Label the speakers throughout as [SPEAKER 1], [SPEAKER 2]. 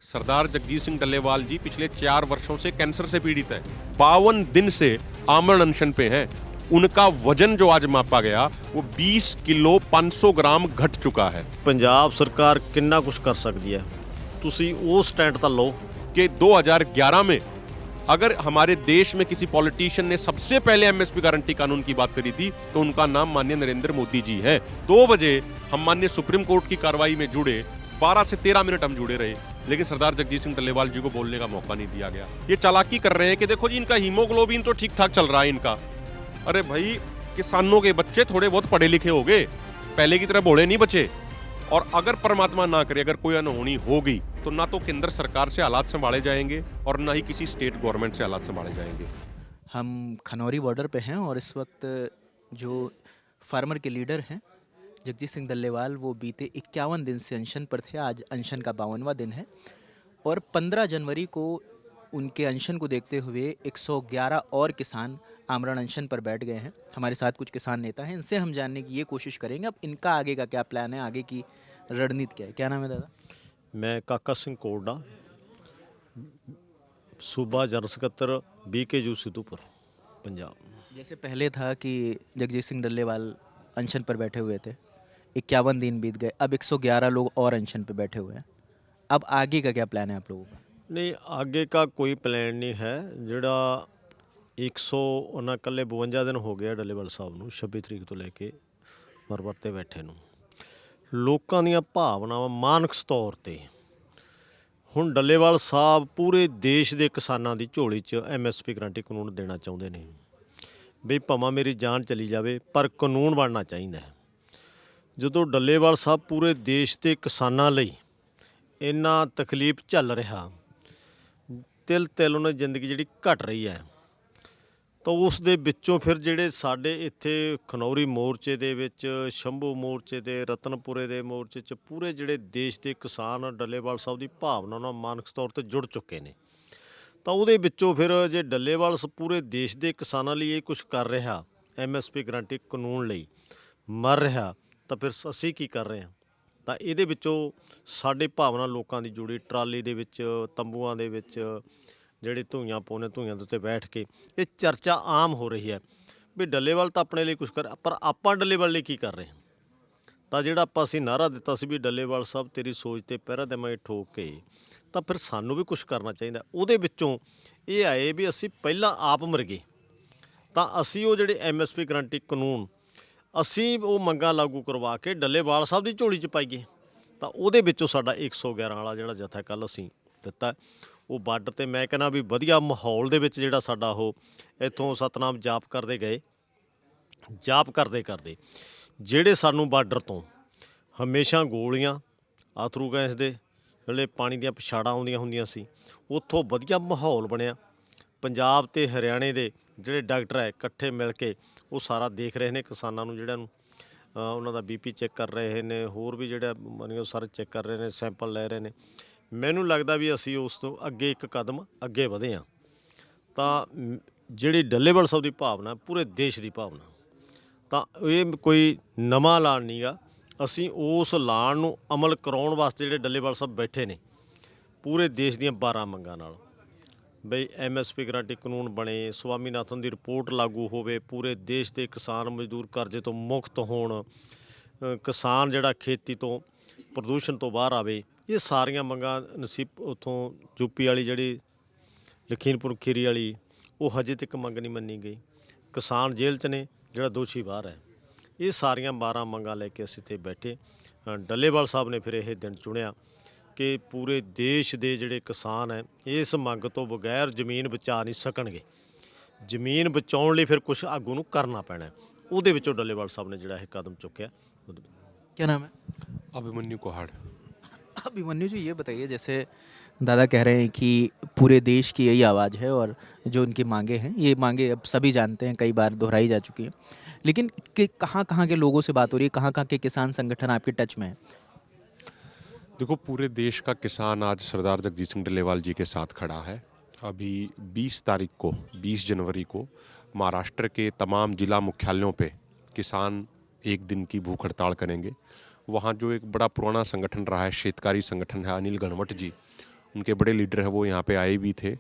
[SPEAKER 1] सरदार जगजीत सिंह डल्लेवाल जी पिछले 4 वर्षों से कैंसर से पीड़ित है। 52 दिन से आमरण अनशन पे हैं। उनका वजन जो आज मापा गया वो 20 किलो 500 ग्राम घट चुका है।
[SPEAKER 2] ਪੰਜਾਬ ਸਰਕਾਰ ਕਿੰਨਾ ਕੁਝ ਕਰ ਸਕਦੀ ਹੈ, ਤੁਸੀਂ ਉਹ ਸਟੈਂਡ ਤਾਂ ਲਓ
[SPEAKER 1] कि 2011 में अगर हमारे देश में किसी पॉलिटिशियन ने सबसे पहले एमएसपी गारंटी कानून की बात करी थी तो उनका नाम माननीय नरेंद्र मोदी जी है। 2 बजे हम माननीय सुप्रीम कोर्ट की कार्रवाई में जुड़े, 12 से 13 मिनट हम जुड़े रहे, लेकिन सरदार जगजीत सिंह डल्लेवाल जी को बोलने का मौका नहीं दिया गया। ये चालाकी कर रहे हैं कि देखो जी इनका हीमोग्लोबिन तो ठीक ठाक चल रहा है इनका। अरे भाई, किसानों के बच्चे थोड़े बहुत पढ़े लिखे हो गए, पहले की तरह भोले नहीं बचे। और अगर परमात्मा ना करे अगर कोई अनहोनी हो गई तो ना तो केंद्र सरकार से हालात संभाले जाएंगे और ना ही किसी स्टेट गवर्नमेंट से हालात संभाले जाएंगे।
[SPEAKER 3] हम खनौरी बॉर्डर पे हैं और इस वक्त जो फार्मर के लीडर हैं जगजीत सिंह डल्लेवाल वो बीते 51 दिन से अनशन पर थे। आज अनशन का 52वां दिन है और 15 जनवरी को उनके अनशन को देखते हुए 111 और किसान आमरण अनशन पर बैठ गए हैं। हमारे साथ कुछ किसान नेता हैं, इनसे हम जानने की ये कोशिश करेंगे अब इनका आगे का क्या प्लान है, आगे की रणनीति क्या है। क्या नाम है दादा?
[SPEAKER 2] मैं काका सिंह कोडा, सूबा जनरल सकत्तर BKU सिद्धूपुर पंजाब।
[SPEAKER 3] जैसे पहले था कि जगजीत सिंह डल्लेवाल अनशन पर बैठे हुए थे, 51 दिन बीत गए, अब 111 लोग और अनशन पर बैठे हुए हैं। अब आगे का क्या प्लान है आप लोगों का?
[SPEAKER 2] नहीं, आगे का कोई प्लान नहीं है। ਜਿਹੜਾ 100 ਉਹਨਾਂ ਕੱਲੇ 52 ਦਿਨ ਹੋ ਗਏ ਡੱਲੇਵਾਲ ਸਾਹਿਬ ਨੂੰ 26 ਤਰੀਕ ਤੋਂ ਲੈ ਕੇ ਮਰਵਰ ਤੇ ਬੈਠੇ ਨੂੰ। ਲੋਕਾਂ ਦੀਆਂ ਭਾਵਨਾਵਾਂ ਮਾਨਸਿਕ ਤੌਰ ਤੇ ਹੁਣ ਡੱਲੇਵਾਲ ਸਾਹਿਬ ਪੂਰੇ ਦੇਸ਼ ਦੇ ਕਿਸਾਨਾਂ ਦੀ ਝੋਲੀ 'ਚ MSP ਗਰੰਟੀ ਕਾਨੂੰਨ ਦੇਣਾ ਚਾਹੁੰਦੇ ਨੇ ਵੀ ਭਾਵੇਂ ਮੇਰੀ ਜਾਨ ਚਲੀ ਜਾਵੇ ਪਰ ਕਾਨੂੰਨ ਬਣਨਾ ਚਾਹੀਦਾ ਹੈ। ਜਦੋਂ ਡੱਲੇਵਾਲ ਸਾਹਿਬ ਪੂਰੇ ਦੇਸ਼ ਦੇ ਕਿਸਾਨਾਂ ਲਈ ਇੰਨਾ ਤਕਲੀਫ ਝੱਲ ਰਿਹਾ, ਤਿਲ ਤਿਲ ਉਹਨਾਂ ਦੀ ਜ਼ਿੰਦਗੀ ਜਿਹੜੀ ਘਟ ਰਹੀ ਹੈ, ਤਾਂ ਉਸ ਦੇ ਵਿੱਚੋਂ ਫਿਰ ਜਿਹੜੇ ਸਾਡੇ ਇੱਥੇ ਖਨੌਰੀ ਮੋਰਚੇ ਦੇ ਵਿੱਚ, ਸ਼ੰਭੂ ਮੋਰਚੇ ਦੇ, ਰਤਨਪੁਰੇ ਦੇ ਮੋਰਚੇ 'ਚ ਪੂਰੇ ਜਿਹੜੇ ਦੇਸ਼ ਦੇ ਕਿਸਾਨ ਡੱਲੇਵਾਲ ਸਾਹਿਬ ਦੀ ਭਾਵਨਾ ਨਾਲ ਮਾਨਸਿਕ ਤੌਰ 'ਤੇ ਜੁੜ ਚੁੱਕੇ ਨੇ। ਤਾਂ ਉਹਦੇ ਵਿੱਚੋਂ ਫਿਰ ਜੇ ਡੱਲੇਵਾਲ ਪੂਰੇ ਦੇਸ਼ ਦੇ ਕਿਸਾਨਾਂ ਲਈ ਇਹ ਕੁਛ ਕਰ ਰਿਹਾ, MSP ਗਰੰਟੀ ਕਾਨੂੰਨ ਲਈ ਮਰ ਰਿਹਾ, ਤਾਂ ਫਿਰ ਅਸੀਂ ਕੀ ਕਰ ਰਹੇ ਹਾਂ। ਤਾਂ ਇਹਦੇ ਵਿੱਚੋਂ ਸਾਡੇ ਭਾਵਨਾ ਲੋਕਾਂ ਦੀ ਜੁੜੀ ਟਰਾਲੀ ਦੇ ਵਿੱਚ, ਤੰਬੂਆਂ ਦੇ ਵਿੱਚ ਜਿਹੜੇ ਧੂਈਆਂ ਪਾਉਂਦੇ, ਧੂਈਆਂ ਦੇ ਉੱਤੇ ਬੈਠ ਕੇ ਇਹ ਚਰਚਾ ਆਮ ਹੋ ਰਹੀ ਹੈ ਵੀ ਡੱਲੇਵਾਲ ਤਾਂ ਆਪਣੇ ਲਈ ਕੁਛ ਕਰ, ਪਰ ਆਪਾਂ ਡੱਲੇਵਾਲ ਲਈ ਕੀ ਕਰ ਰਹੇ ਹਾਂ। ਤਾਂ ਜਿਹੜਾ ਅਸੀਂ ਨਾਅਰਾ ਦਿੱਤਾ ਸੀ ਵੀ ਡੱਲੇਵਾਲ ਸਾਹਿਬ ਤੇਰੀ ਸੋਚ 'ਤੇ ਪਹਿਰਾ ਦੇਵਾਂਗੇ ਠੋਕ ਕੇ, ਤਾਂ ਫਿਰ ਸਾਨੂੰ ਵੀ ਕੁਛ ਕਰਨਾ ਚਾਹੀਦਾ। ਉਹਦੇ ਵਿੱਚੋਂ ਇਹ ਆਏ ਵੀ ਅਸੀਂ ਪਹਿਲਾਂ ਆਪ ਮਰ ਗਏ, ਤਾਂ ਅਸੀਂ ਉਹ ਜਿਹੜੇ MSP ਗਰੰਟੀ ਕਾਨੂੰਨ ਅਸੀਂ ਉਹ ਮੰਗਾਂ ਲਾਗੂ ਕਰਵਾ ਕੇ ਡੱਲੇਵਾਲ ਸਾਹਿਬ ਦੀ ਝੋਲੀ 'ਚ ਪਾਈਏ। ਤਾਂ ਉਹਦੇ ਵਿੱਚੋਂ ਸਾਡਾ 111 ਵਾਲਾ ਜਿਹੜਾ ਜਥਾ ਕੱਲ੍ਹ ਅਸੀਂ ਦਿੱਤਾ, ਉਹ ਬਾਰਡਰ 'ਤੇ ਮੈਂ ਕਹਿੰਦਾ ਵੀ ਵਧੀਆ ਮਾਹੌਲ ਦੇ ਵਿੱਚ ਜਿਹੜਾ ਸਾਡਾ ਉਹ ਇੱਥੋਂ ਸਤਨਾਮ ਜਾਪ ਕਰਦੇ ਗਏ। ਜਾਪ ਕਰਦੇ ਕਰਦੇ ਜਿਹੜੇ ਸਾਨੂੰ ਬਾਰਡਰ ਤੋਂ ਹਮੇਸ਼ਾ ਗੋਲੀਆਂ, ਆਥਰੂ ਗੈਸ ਦੇ ਜਿਹੜੇ ਪਾਣੀ ਦੀਆਂ ਪਿਛਾੜਾਂ ਆਉਂਦੀਆਂ ਹੁੰਦੀਆਂ ਸੀ, ਉੱਥੋਂ ਵਧੀਆ ਮਾਹੌਲ ਬਣਿਆ। ਪੰਜਾਬ ਤੇ ਹਰਿਆਣੇ ਦੇ ਜਿਹੜੇ ਡਾਕਟਰ ਹੈ ਇਕੱਠੇ ਮਿਲ ਕੇ ਉਹ ਸਾਰਾ ਦੇਖ ਰਹੇ ਨੇ ਕਿਸਾਨਾਂ ਨੂੰ, ਜਿਹੜਿਆਂ ਨੂੰ ਉਹਨਾਂ ਦਾ BP ਚੈੱਕ ਕਰ ਰਹੇ ਨੇ, ਹੋਰ ਵੀ ਜਿਹੜਾ ਉਹ ਸਾਰੇ ਚੈੱਕ ਕਰ ਰਹੇ ਨੇ, ਸੈਂਪਲ ਲੈ ਰਹੇ ਨੇ। ਮੈਨੂੰ ਲੱਗਦਾ ਵੀ ਅਸੀਂ ਉਸ ਤੋਂ ਅੱਗੇ ਇੱਕ ਕਦਮ ਅੱਗੇ ਵਧੇ ਹਾਂ। ਤਾਂ ਜਿਹੜੀ ਡੱਲੇਵਾਲ ਸਾਹਿਬ ਦੀ ਭਾਵਨਾ, ਪੂਰੇ ਦੇਸ਼ ਦੀ ਭਾਵਨਾ, ਤਾਂ ਇਹ ਕੋਈ ਨਵਾਂ ਐਲਾਨ ਨਹੀਂ ਗਾ। ਅਸੀਂ ਉਸ ਐਲਾਨ ਨੂੰ ਅਮਲ ਕਰਾਉਣ ਵਾਸਤੇ ਜਿਹੜੇ ਡੱਲੇਵਾਲ ਸਾਹਿਬ ਬੈਠੇ ਨੇ ਪੂਰੇ ਦੇਸ਼ ਦੀਆਂ 12 ਮੰਗਾਂ ਨਾਲ, ਬਈ MSP ਗਰੰਟੀ ਕਾਨੂੰਨ ਬਣੇ, ਸਵਾਮੀਨਾਥਨ ਦੀ ਰਿਪੋਰਟ ਲਾਗੂ ਹੋਵੇ, ਪੂਰੇ ਦੇਸ਼ ਦੇ ਕਿਸਾਨ ਮਜ਼ਦੂਰ ਕਰਜ਼ੇ ਤੋਂ ਮੁਕਤ ਹੋਣ, ਕਿਸਾਨ ਜਿਹੜਾ ਖੇਤੀ ਤੋਂ ਪ੍ਰਦੂਸ਼ਣ ਤੋਂ ਬਾਹਰ ਆਵੇ। ਇਹ ਸਾਰੀਆਂ ਮੰਗਾਂ ਨਸੀਬ ਉੱਥੋਂ UP ਵਾਲੀ ਜਿਹੜੀ ਲਖੀਮਪੁਰ ਖੀਰੀ ਵਾਲੀ, ਉਹ ਹਜੇ ਤੱਕ ਮੰਗ ਨਹੀਂ ਮੰਨੀ ਗਈ। ਕਿਸਾਨ ਜੇਲ੍ਹ 'ਚ ਨੇ, ਜਿਹੜਾ ਦੋਸ਼ੀ ਬਾਹਰ ਹੈ। ਇਹ ਸਾਰੀਆਂ 12 ਮੰਗਾਂ ਲੈ ਕੇ ਅਸੀਂ ਇੱਥੇ ਬੈਠੇ। ਡੱਲੇਵਾਲ ਸਾਹਿਬ ਨੇ ਫਿਰ ਇਹ ਦਿਨ ਚੁਣਿਆ ਕਿ ਪੂਰੇ ਦੇਸ਼ ਦੇ ਜਿਹੜੇ ਕਿਸਾਨ ਹੈ ਇਸ ਮੰਗ ਤੋਂ ਬਗੈਰ ਜ਼ਮੀਨ ਬਚਾ ਨਹੀਂ ਸਕਣਗੇ। ਜ਼ਮੀਨ ਬਚਾਉਣ ਲਈ ਫਿਰ ਕੁਛ ਆਗੂ ਨੂੰ ਕਰਨਾ ਪੈਣਾ। ਉਹਦੇ ਵਿੱਚੋਂ ਡੱਲੇਵਾਲ ਸਾਹਿਬ ਨੇ ਜਿਹੜਾ ਇਹ ਕਦਮ ਚੁੱਕਿਆ।
[SPEAKER 3] क्या नाम है?
[SPEAKER 1] अभिमन्यु कोहाड़।
[SPEAKER 3] अभिमन्यु जी, ये बताइए, जैसे दादा कह रहे हैं कि पूरे देश की यही आवाज़ है और जो उनकी मांगे हैं, ये मांगे अब सभी जानते हैं, कई बार दोहराई जा चुकी हैं, लेकिन कि कहाँ कहाँ के लोगों से बात हो रही है, कहाँ कहाँ के किसान संगठन आपके टच में है?
[SPEAKER 1] देखो, पूरे देश का किसान आज सरदार जगजीत सिंह डल्लेवाल जी के साथ खड़ा है। अभी 20 तारीख को, 20 जनवरी को महाराष्ट्र के तमाम जिला मुख्यालयों पे किसान एक दिन की भूख हड़ताल करेंगे। वहाँ जो एक बड़ा पुराना संगठन रहा है, शेतकारी संगठन है, अनिल घनवट जी, उनके बड़े लीडर हैं वो यहाँ पे आए भी थे,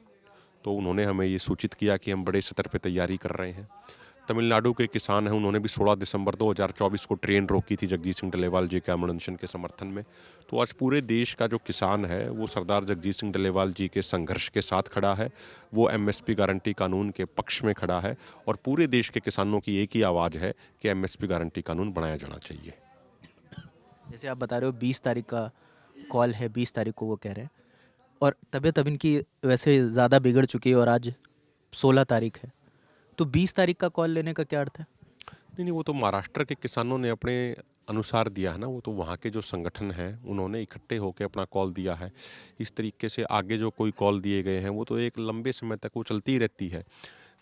[SPEAKER 1] तो उन्होंने हमें ये सूचित किया कि हम बड़े स्तर पे तैयारी कर रहे हैं। तमिलनाडु के किसान हैं, उन्होंने भी 16 दिसंबर 2024 को ट्रेन रोकी थी जगजीत सिंह डल्लेवाल जी के अमर अनशन के समर्थन में। तो आज पूरे देश का जो किसान है वो सरदार जगजीत सिंह डल्लेवाल जी के संघर्ष के साथ खड़ा है, वो एमएसपी गारंटी कानून के पक्ष में खड़ा है, और पूरे देश के किसानों की एक ही आवाज़ है कि एमएसपी गारंटी कानून बनाया जाना चाहिए।
[SPEAKER 3] जैसे आप बता रहे हो 20 तारीख का कॉल है, 20 तारीख को वो कह रहे हैं, और तबीयत अब इनकी वैसे ज़्यादा बिगड़ चुकी है और आज 16 तारीख है, तो 20 तारीख का कॉल लेने का क्या अर्थ है?
[SPEAKER 1] नहीं, वो तो महाराष्ट्र के किसानों ने अपने अनुसार दिया है ना, वो तो वहाँ के जो संगठन हैं उन्होंने इकट्ठे होकर अपना कॉल दिया है। इस तरीके से आगे जो कोई कॉल दिए गए हैं वो तो एक लंबे समय तक वो चलती ही रहती है।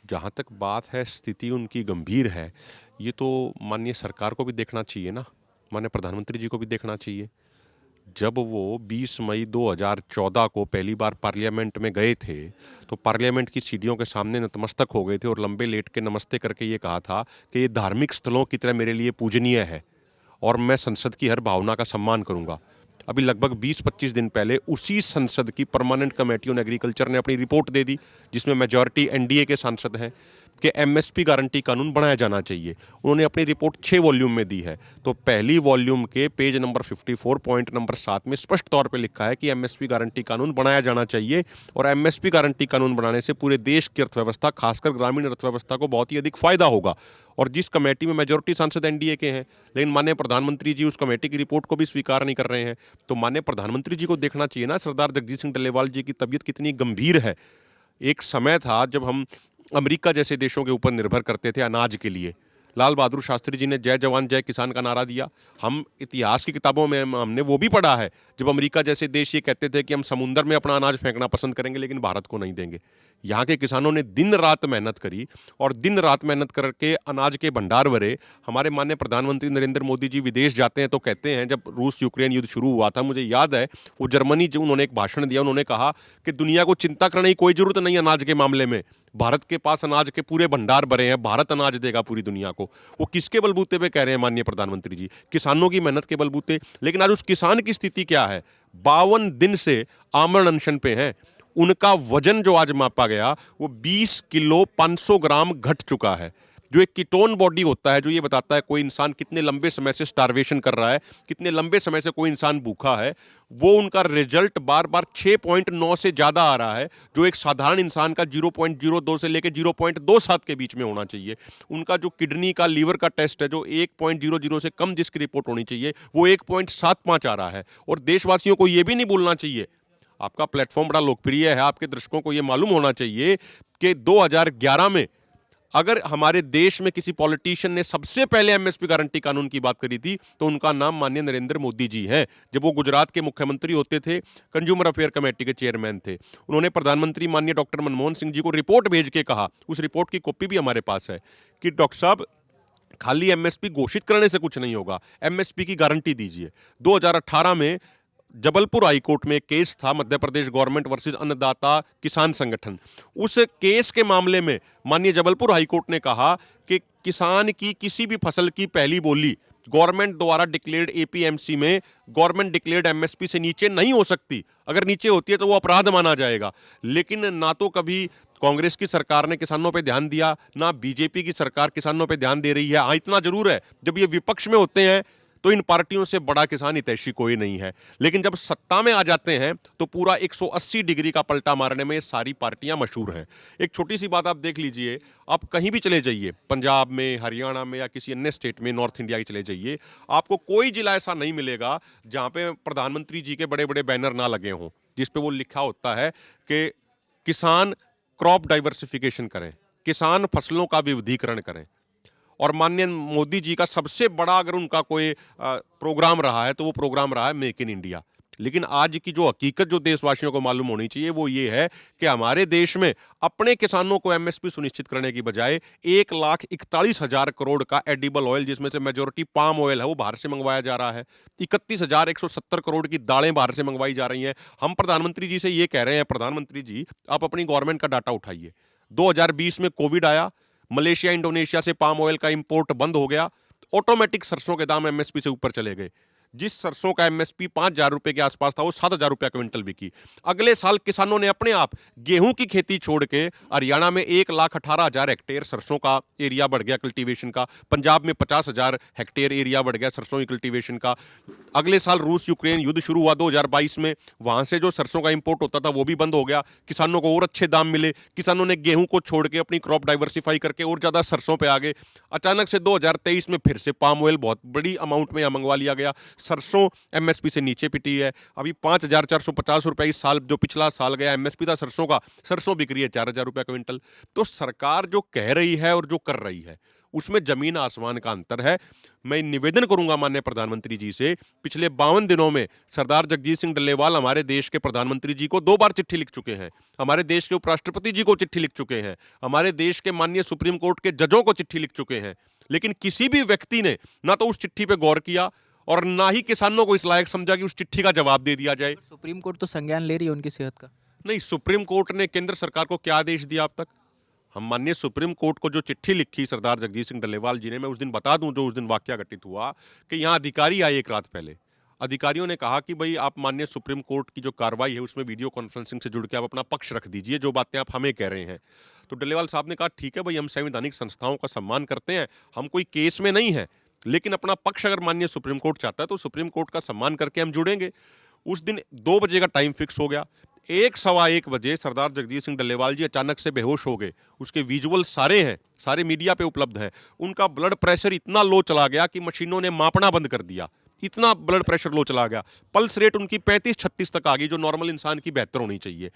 [SPEAKER 1] जहाँ तक बात है, स्थिति उनकी गंभीर है, ये तो माननीय सरकार को भी देखना चाहिए ना, माननीय प्रधानमंत्री जी को भी देखना चाहिए। जब वो 20 मई 2014 को पहली बार पार्लियामेंट में गए थे, तो पार्लियामेंट की सीढ़ियों के सामने नतमस्तक हो गए थे और लंबे लेट के नमस्ते करके ये कहा था कि ये धार्मिक स्थलों की तरह मेरे लिए पूजनीय है और मैं संसद की हर भावना का सम्मान करूंगा। अभी लगभग 20-25 दिन पहले उसी संसद की परमानेंट कमेटी ऑन एग्रीकल्चर ने अपनी रिपोर्ट दे दी, जिसमें मेजॉरिटी एनडीए के सांसद हैं, कि एमएसपी गारंटी कानून बनाया जाना चाहिए। उन्होंने अपनी रिपोर्ट 6 वॉल्यूम में दी है। तो पहली वॉल्यूम के पेज नंबर 54 पॉइंट नंबर 7 में स्पष्ट तौर पे लिखा है कि एमएसपी गारंटी कानून बनाया जाना चाहिए, और एमएसपी गारंटी कानून बनाने से पूरे देश की अर्थव्यवस्था, खासकर ग्रामीण अर्थव्यवस्था को बहुत ही अधिक फायदा होगा। और जिस कमेटी में मेजॉरिटी सांसद एनडीए के हैं, लेकिन माननीय प्रधानमंत्री जी उस कमेटी की रिपोर्ट को भी स्वीकार नहीं कर रहे हैं, तो माननीय प्रधानमंत्री जी को देखना चाहिए ना सरदार जगजीत सिंह डल्लेवाल जी की तबीयत कितनी गंभीर है। एक समय था जब हम अमेरिका जैसे देशों के ऊपर निर्भर करते थे अनाज के लिए। लाल बहादुर शास्त्री जी ने जय जवान जय किसान का नारा दिया। हम इतिहास की किताबों में हमने वो भी पढ़ा है जब अमेरिका जैसे देश ये कहते थे कि हम समुंदर में अपना अनाज फेंकना पसंद करेंगे लेकिन भारत को नहीं देंगे। यहाँ के किसानों ने दिन रात मेहनत करी और दिन रात मेहनत करके अनाज के भंडार भरे। हमारे माननीय प्रधानमंत्री नरेंद्र मोदी जी विदेश जाते हैं तो कहते हैं, जब रूस यूक्रेन युद्ध शुरू हुआ था, मुझे याद है वो जर्मनी जो उन्होंने एक भाषण दिया, उन्होंने कहा कि दुनिया को चिंता करने की कोई जरूरत नहीं अनाज के मामले में, भारत के पास अनाज के पूरे भंडार भरे हैं, भारत अनाज देगा पूरी दुनिया को। वो किसके बलबूते पे कह रहे हैं माननीय प्रधानमंत्री जी? किसानों की मेहनत के बलबूते। लेकिन आज उस किसान की स्थिति क्या है? 52 दिन से आमरण अनशन पे हैं। उनका वजन जो आज मापा गया वो 20 किलो 500 ग्राम घट चुका है, जो एक कीटोन बॉडी होता है, जो ये बताता है कोई इंसान कितने लंबे समय से स्टार्वेशन कर रहा है, कितने लंबे समय से कोई इंसान भूखा है। वो उनका रिजल्ट बार बार 6.9 से ज़्यादा आ रहा है, जो एक साधारण इंसान का 0.02 से लेकर 0.27 के बीच में होना चाहिए। उनका जो किडनी का, लीवर का टेस्ट है, जो 1.00 से कम जिसकी रिपोर्ट होनी चाहिए, वो 1.75 आ रहा है। और देशवासियों को ये भी नहीं भूलना चाहिए, आपका प्लेटफॉर्म बड़ा लोकप्रिय है, आपके दर्शकों को ये मालूम होना चाहिए कि 2011 में अगर हमारे देश में किसी पॉलिटिशियन ने सबसे पहले एमएसपी गारंटी कानून की बात करी थी तो उनका नाम माननीय नरेंद्र मोदी जी हैं। जब वो गुजरात के मुख्यमंत्री होते थे, कंज्यूमर अफेयर कमेटी के चेयरमैन थे, उन्होंने प्रधानमंत्री माननीय डॉक्टर मनमोहन सिंह जी को रिपोर्ट भेज के कहा, उस रिपोर्ट की कॉपी भी हमारे पास है, कि डॉक्टर साहब खाली एमएसपी घोषित करने से कुछ नहीं होगा, एमएसपी की गारंटी दीजिए। 2018 में जबलपुर हाईकोर्ट में एक केस था, मध्य प्रदेश गवर्नमेंट वर्सेस अन्नदाता किसान संगठन। उस केस के मामले में माननीय जबलपुर हाईकोर्ट ने कहा कि किसान की किसी भी फसल की पहली बोली गवर्नमेंट द्वारा डिक्लेयर्ड एपीएमसी में गवर्नमेंट डिक्लेयर्ड एमएसपी से नीचे नहीं हो सकती। अगर नीचे होती है तो वो अपराध माना जाएगा। लेकिन ना तो कभी कांग्रेस की सरकार ने किसानों पे ध्यान दिया, ना बीजेपी की सरकार किसानों पे ध्यान दे रही है। हाँ, इतना जरूर है, जब ये विपक्ष में होते हैं तो इन पार्टियों से बड़ा किसान हितैषी कोई नहीं है, लेकिन जब सत्ता में आ जाते हैं तो पूरा 180 डिग्री का पलटा मारने में ये सारी पार्टियां मशहूर हैं। एक छोटी सी बात आप देख लीजिए, आप कहीं भी चले जाइए, पंजाब में, हरियाणा में या किसी अन्य स्टेट में, नॉर्थ इंडिया की चले जाइए, आपको कोई जिला ऐसा नहीं मिलेगा जहां पे प्रधानमंत्री जी के बड़े बड़े बैनर ना लगे हों, जिसपे वो लिखा होता है कि किसान क्रॉप डाइवर्सिफिकेशन करें, किसान फसलों का विविधीकरण करें। और माननीय मोदी जी का सबसे बड़ा अगर उनका कोई प्रोग्राम रहा है तो वो प्रोग्राम रहा है मेक इन इंडिया। लेकिन आज की जो हकीकत जो देशवासियों को मालूम होनी चाहिए वो ये है कि हमारे देश में अपने किसानों को एमएसपी सुनिश्चित करने की बजाय 1,41,000 करोड़ का एडिबल ऑयल, जिसमें से मेजोरिटी पाम ऑयल है, वो बाहर से मंगवाया जा रहा है। 31,170 करोड़ की दालें बाहर से मंगवाई जा रही हैं। हम प्रधानमंत्री जी से ये कह रहे हैं, प्रधानमंत्री जी आप अपनी गवर्नमेंट का डाटा उठाइए। 2020 में कोविड आया, मलेशिया इंडोनेशिया से पाम ऑयल का इंपोर्ट बंद हो गया, ऑटोमेटिक सरसों के दाम एमएसपी से ऊपर चले गए। जिस सरसों का एमएसपी 5,000 रुपए के आसपास था वो 7,000 रुपया क्विंटल बिकी। अगले साल किसानों ने अपने आप गेहूं की खेती छोड़ के हरियाणा में 1,18,000 हेक्टेयर सरसों का एरिया बढ़ गया कल्टीवेशन का, पंजाब में 50,000 हेक्टेयर एरिया बढ़ गया सरसों की कल्टीवेशन का। अगले साल रूस यूक्रेन युद्ध शुरू हुआ 2022 में, वहां से जो सरसों का इंपोर्ट होता था वो भी बंद हो गया, किसानों को और अच्छे दाम मिले, किसानों ने गेहूं को छोड़ के अपनी क्रॉप डाइवर्सिफाई करके और ज्यादा सरसों पे आ गए। अचानक से 2023 में फिर से पाम ऑयल बहुत बड़ी अमाउंट में मंगवा लिया गया, सरसों एमएसपी से नीचे पिटी है। अभी 5,450 रुपए इस साल, जो पिछला साल गया एमएसपी था सरसों का, सरसों बिक रही है 4,000 रुपए क्विंटल। तो सरकार जो कह रही है और जो कर रही है उसमें जमीन आसमान का अंतर है। मैं निवेदन करूंगा माननीय प्रधानमंत्री जी से, पिछले 52 दिनों में सरदार जगजीत सिंह डल्लेवाल हमारे देश के प्रधानमंत्री जी को 2 बार चिट्ठी लिख चुके हैं, हमारे देश के उपराष्ट्रपति जी को चिट्ठी लिख चुके हैं, हमारे देश के माननीय सुप्रीम कोर्ट के जजों को चिट्ठी लिख चुके हैं, लेकिन किसी भी व्यक्ति ने ना तो उस चिट्ठी पे गौर किया और ना ही किसानों को इस लायक समझा कि उस चिट्ठी का जवाब दे दिया जाए।
[SPEAKER 3] सुप्रीम कोर्ट तो संज्ञान ले रही है उनकी सेहत का।
[SPEAKER 1] नहीं, सुप्रीम कोर्ट ने केंद्र सरकार को क्या आदेश दिया अब तक? हम माननीय सुप्रीम कोर्ट को जो चिट्ठी लिखी सरदार जगजीत सिंह डल्लेवाल जी ने, मैं उस दिन बता दूं जो उस दिन वाकया घटित हुआ कि यहाँ अधिकारी आए एक रात पहले, अधिकारियों ने कहा कि भाई आप माननीय सुप्रीम कोर्ट की जो कार्रवाई है उसमें वीडियो कॉन्फ्रेंसिंग से जुड़ के आप अपना पक्ष रख दीजिए, जो बातें आप हमें कह रहे हैं। तो डल्लेवाल साहब ने कहा ठीक है भाई, हम संवैधानिक संस्थाओं का सम्मान करते हैं, हम कोई केस में नहीं है, लेकिन अपना पक्ष अगर माननीय सुप्रीम कोर्ट चाहता है तो सुप्रीम कोर्ट का सम्मान करके हम जुड़ेंगे। उस दिन 2 बजे का टाइम फिक्स हो गया। 1 बजे सरदार जगजीत सिंह डल्लेवाल जी अचानक से बेहोश हो गए। उसके विजुअल सारे हैं, सारे मीडिया पे उपलब्ध हैं। उनका ब्लड प्रेशर इतना लो चला गया कि मशीनों ने मापना बंद कर दिया, इतना ब्लड प्रेशर लो चला गया। पल्स रेट उनकी 35-36 तक आ गई, जो नॉर्मल इंसान की बेहतर होनी चाहिए।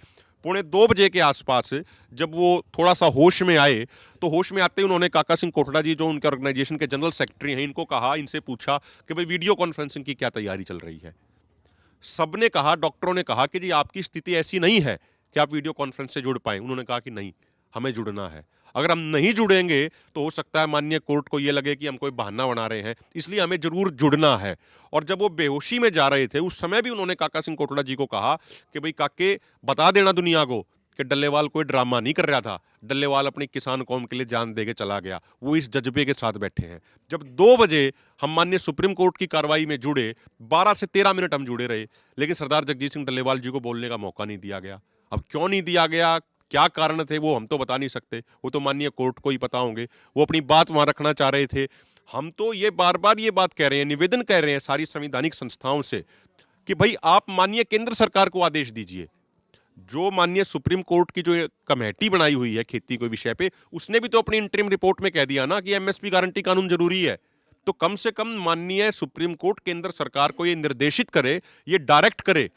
[SPEAKER 1] 1:45 बजे के आसपास जब वो थोड़ा सा होश में आए, तो होश में आते ही उन्होंने काका सिंह कोटड़ा जी, जो उनके ऑर्गेनाइजेशन के जनरल सेक्रेटरी हैं, इनको कहा, इनसे पूछा कि भाई वीडियो कॉन्फ्रेंसिंग की क्या तैयारी चल रही है। सबने कहा, डॉक्टरों ने कहा कि जी आपकी स्थिति ऐसी नहीं है कि आप वीडियो कॉन्फ्रेंस से जुड़ पाए। उन्होंने कहा कि नहीं, हमें जुड़ना है। अगर हम नहीं जुड़ेंगे तो हो सकता है माननीय कोर्ट को यह लगे कि हम कोई बहाना बना रहे हैं, इसलिए हमें जरूर जुड़ना है। और जब वो बेहोशी में जा रहे थे उस समय भी उन्होंने काका सिंह कोटड़ा जी को कहा कि भाई काके, बता देना दुनिया को कि डल्लेवाल कोई ड्रामा नहीं कर रहा था, डल्लेवाल अपनी किसान कौम के लिए जान दे के चला गया। वो इस जज्बे के साथ बैठे हैं। जब 2 बजे हम माननीय सुप्रीम कोर्ट की कार्रवाई में जुड़े, 12 से 13 मिनट हम जुड़े रहे, लेकिन सरदार जगजीत सिंह डल्लेवाल जी को बोलने का मौका नहीं दिया गया। अब क्यों नहीं दिया गया, क्या कारण थे, वो हम तो बता नहीं सकते, वो तो माननीय कोर्ट को ही पता होंगे। वो अपनी बात वहां रखना चाह रहे थे। हम तो ये बार बार ये बात कह रहे हैं, निवेदन कह रहे हैं सारी संवैधानिक संस्थाओं से कि भाई आप माननीय केंद्र सरकार को आदेश दीजिए। जो माननीय सुप्रीम कोर्ट की जो कमेटी बनाई हुई है खेती के विषय पे, उसने भी तो अपनी इंटरिम रिपोर्ट में कह दिया ना कि एमएसपी गारंटी कानून जरूरी है। तो कम से कम माननीय सुप्रीम कोर्ट केंद्र सरकार को ये निर्देशित करे, ये डायरेक्ट करे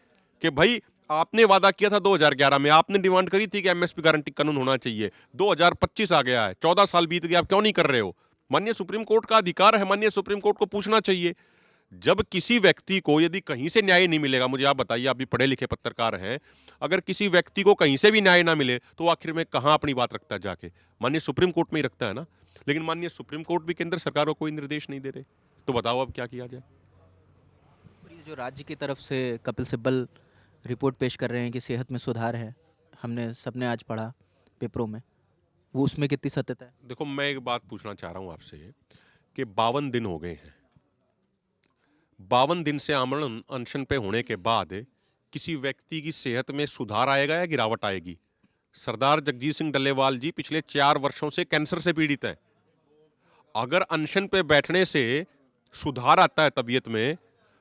[SPEAKER 1] कि भाई आपने वादा किया था 2011 में, आपने डिमांड करी थी कि एमएसपी गारंटी कानून होना चाहिए, 2025 आ गया है, 14 साल बीत गए, आप क्यों नहीं कर रहे हो? माननीय सुप्रीम कोर्ट का अधिकार है, माननीय सुप्रीम कोर्ट को पूछना चाहिए। जब किसी व्यक्ति को यदि कहीं से न्याय नहीं मिलेगा, मुझे आप बताइए, आप भी पढ़े लिखे पत्रकार हैं, अगर किसी व्यक्ति को कहीं से भी न्याय ना मिले तो आखिर में कहां अपनी बात रखता है जाके? माननीय सुप्रीम कोर्ट में ही रखता है ना। लेकिन माननीय सुप्रीम कोर्ट भी केंद्र सरकार को कोई निर्देश नहीं दे रहे, तो बताओ अब क्या किया जाए?
[SPEAKER 3] ये जो राज्य की तरफ से कपिल सिब्बल रिपोर्ट पेश कर रहे हैं कि सेहत में सुधार है, हमने सबने आज पढ़ा पेपरों में, वो उसमें कितनी सत्यता है?
[SPEAKER 1] देखो, मैं एक बात पूछना चाह रहा हूं आपसे कि 52 दिन हो गए हैं, 52 दिन से आमरण अनशन पे होने के बाद किसी व्यक्ति की सेहत में सुधार आएगा या गिरावट आएगी? सरदार जगजीत सिंह डल्लेवाल जी पिछले 4 वर्षों से कैंसर से पीड़ित हैं। अगर अनशन पे बैठने से सुधार आता है तबीयत में,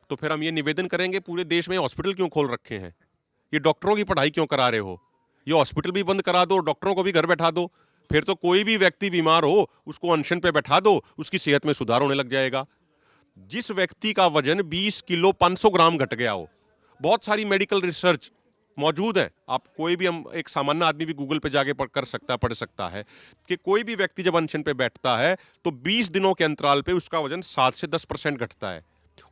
[SPEAKER 1] तो फिर हम ये निवेदन करेंगे, पूरे देश में हॉस्पिटल क्यों खोल रखे हैं? ये डॉक्टरों की पढ़ाई क्यों करा रहे हो? ये हॉस्पिटल भी बंद करा दो, डॉक्टरों को भी घर बैठा दो, फिर तो कोई भी व्यक्ति बीमार हो उसको अनशन पे बैठा दो, उसकी सेहत में सुधार होने लग जाएगा। जिस व्यक्ति का वजन 20 किलो 500 ग्राम घट गया हो, बहुत सारी मेडिकल रिसर्च मौजूद है, आप कोई भी, हम एक सामान्य आदमी भी गूगल पे जाके पढ़ सकता है कि कोई भी व्यक्ति जब अनशन पे बैठता है तो 20 दिनों के अंतराल पे उसका वजन 7 से 10% घटता है।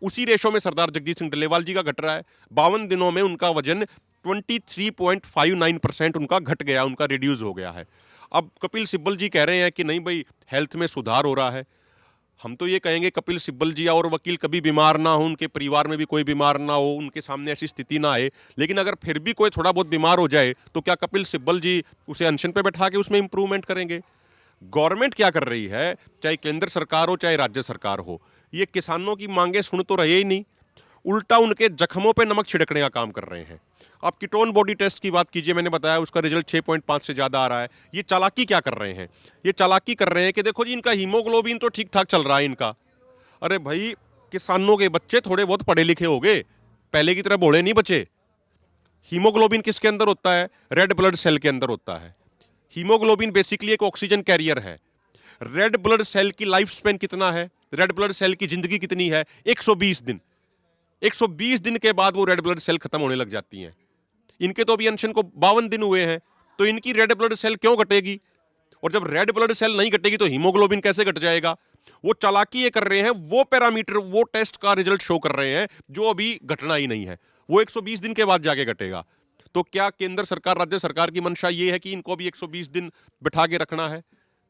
[SPEAKER 1] उसी रेशो में सरदार जगजीत सिंह डल्लेवाल जी का घट रहा है। 52 दिनों में उनका वजन 23.59% उनका घट गया, उनका रिड्यूस हो गया है। अब कपिल सिब्बल जी कह रहे हैं कि नहीं भाई हेल्थ में सुधार हो रहा है। हम तो ये कहेंगे कपिल सिब्बल जी और वकील कभी बीमार ना हो, उनके परिवार में भी कोई बीमार ना हो, उनके सामने ऐसी स्थिति ना आए, लेकिन अगर फिर भी कोई थोड़ा बहुत बीमार हो जाए तो क्या कपिल सिब्बल जी उसे अनशन पे बैठा के उसमें इंप्रूवमेंट करेंगे? गवर्नमेंट क्या कर रही है, चाहे केंद्र सरकार हो चाहे राज्य सरकार हो, ये किसानों की मांगे सुन तो रहे ही नहीं। उल्टा उनके जख्मों पे नमक छिड़कने का काम कर रहे हैं। आप कीटोन बॉडी टेस्ट की बात कीजिए, मैंने बताया उसका रिजल्ट 6.5 से ज़्यादा आ रहा है। ये चालाकी क्या कर रहे हैं? ये चालाकी कर रहे हैं कि देखो जी इनका हीमोग्लोबिन तो ठीक ठाक चल रहा है इनका। अरे भाई, किसानों के बच्चे थोड़े बहुत पढ़े लिखे हो गए, पहले की तरह भोले नहीं बचे। हीमोग्लोबिन किसके अंदर होता है? रेड ब्लड सेल के अंदर होता है। हीमोग्लोबिन बेसिकली एक ऑक्सीजन कैरियर है। रेड ब्लड सेल की लाइफ स्पेन कितना है? रेड ब्लड सेल की जिंदगी कितनी है? 120 दिन। 120 दिन के बाद वो रेड ब्लड सेल खत्म होने लग जाती हैं। इनके तो अभी अनशन को 52 दिन हुए हैं, तो इनकी रेड ब्लड सेल क्यों घटेगी? और जब रेड ब्लड सेल नहीं घटेगी तो हीमोग्लोबिन कैसे घट जाएगा? वो चालाकी ये कर रहे हैं, वो पैरामीटर, वो टेस्ट का रिजल्ट शो कर रहे हैं जो अभी घटना ही नहीं है, वो 120 दिन के बाद जाके घटेगा। तो क्या केंद्र सरकार, राज्य सरकार की मंशा ये है कि इनको भी 120 दिन बिठा के रखना है,